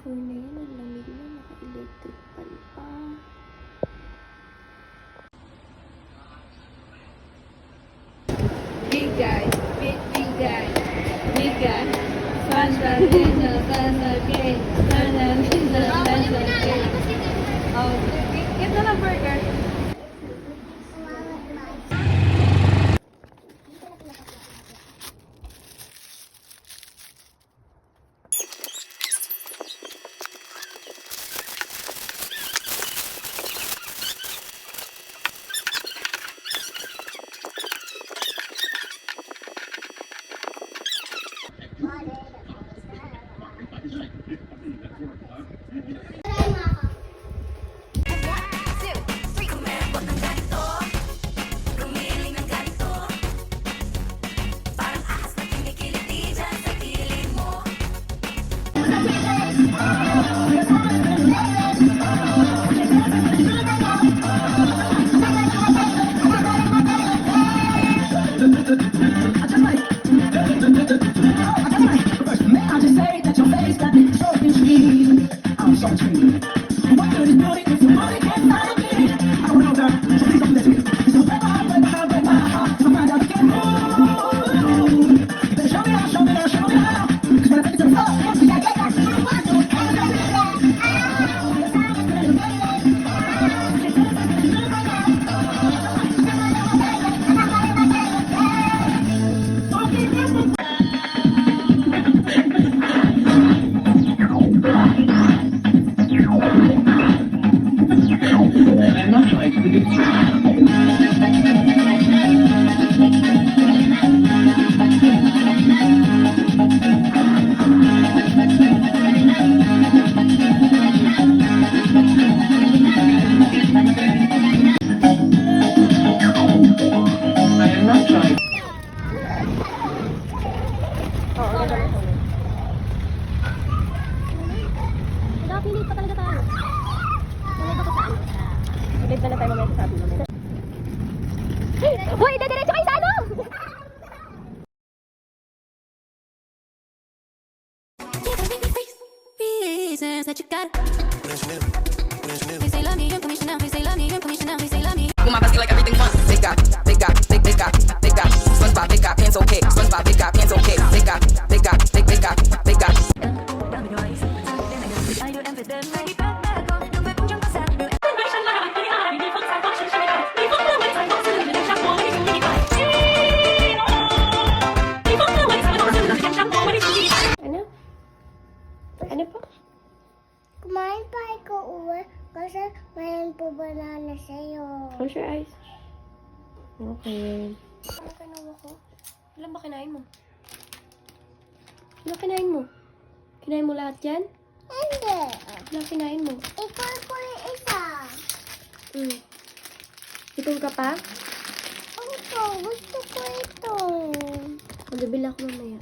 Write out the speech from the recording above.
speaker na yan. Ang lamig na. Naka-electric pan pa. Big guy. Big guy. Big guy. Pasta, pizza, pasta, cake. Pasta, pizza, pasta, cake. Oh, get na lang burger. Pili pa talaga tayo. Malay ba ko saan? Ulit na lang tayo mamaya sa sabi namin. Uy, dediretso kayo sa ano? Reasons that you got. They say love me, you're commissioner. They say love me, you're commissioner. They say love me. Bumabas like everything fun. Big got, big got, big got, big got. SpongeBob, big got, pants okay. SpongeBob, big got, pants okay. Big got, big got, big got, big got. Ano po? Kumain pa ikaw uwi kasi mayroon po banana sa'yo. Close your eyes. Okay. Ano kinuha ko? Ilan ba kinain mo? Ilan kinain mo? Kinain mo lahat yan? Hindi. Ilan kinain mo? Ikaw po yung isa. Itong ka pa? Ito, gusto ko ito. Magabila ako mamaya.